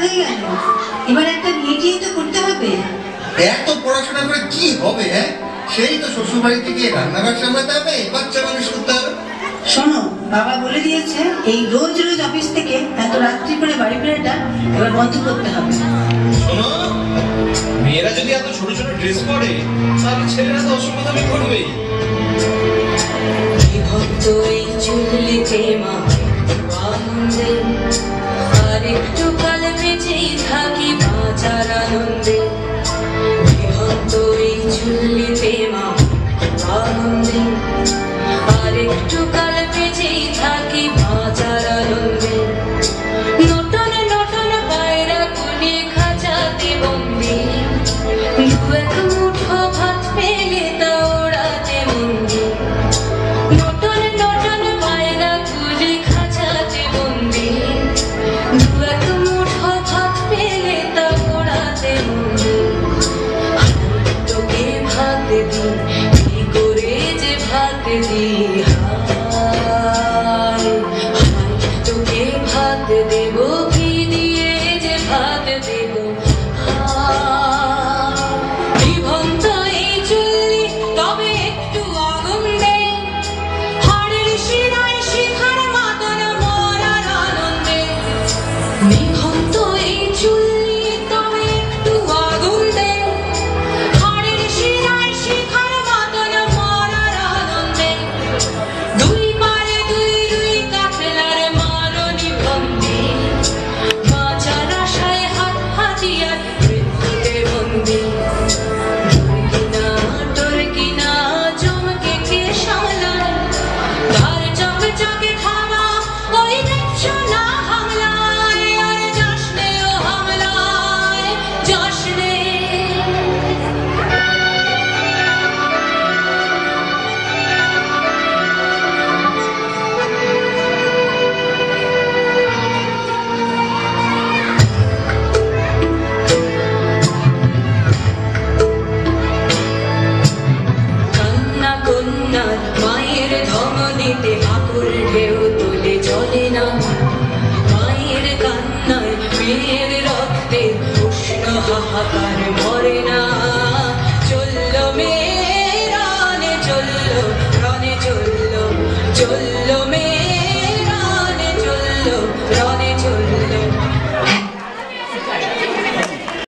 হয়ে গেল, এবার একটা বিয়ে তো করতে হবে। এত পড়াশোনা করে কি হবে? হ্যাঁ, সেই তো শ্বশুর বাড়ি থেকে রান্নাঘর সামলাতে হবে, বাচ্চা মানুষ করতে হবে। শোনো, বাবা বলে দিয়েছে এই রোজ রোজ অফিস থেকে এত রাত্রি করে বাড়ি ফেরাটা এবার বন্ধ করতে হবে। শোনো, মেয়েরা যদি এত ছোট ছোট ড্রেস পরে তাহলে ছেলেরা তো অসুবিধা করবেই। বিভক্ত এই চুল্লিতে মা আনন্দে, আর একটু কাল বেঁচেই থাকি বাঁচার আনন্দে। বিভক্ত এই চুল্লিতে মা আনন্দে, আর একটু কাল বেঁচেই থাকি বাঁচার আনন্দে। নতুন নতুন পায়রা কুলি খাঁচাতে বন্দি, দু এক মুঠো ভাত পেলে তা ওড়াতে মন্দি। নতুন নতুন পায়রা কুলি খাঁচাতে বন্দি, দু এক মুঠো ভাত পেলে তা ওড়াতে মন্দি। তোকে ভাত দি, কি করে যে ভাত দি, হায় হায় তোকে ভাত দেব, কি দিয়ে যে ভাত দেব। বিভক্ত এই চুল্লি তবে একটু আগুন দে, হাড়ের শিরায় শিখার মাতন মরার আনন্দে। বিভক্ত এই চুল্লি তবে একটু আগুন দে, হাড়ের শিরায় শিখার মাতন মরার আনন্দে। দুই পারে দুই রুই কাতলার মারণি বন্দি, বাঁচার আশায় হাত হাতিয়ার মৃত্যুতে বন্দি। তোর কিনা চমকে কে সামলায়, ধার চকচকে খাওয়া ওই দেখছো না হামলায়। আর যাস নে ও হামলায়, যাস নে। কন্যা কন্যার মায়ের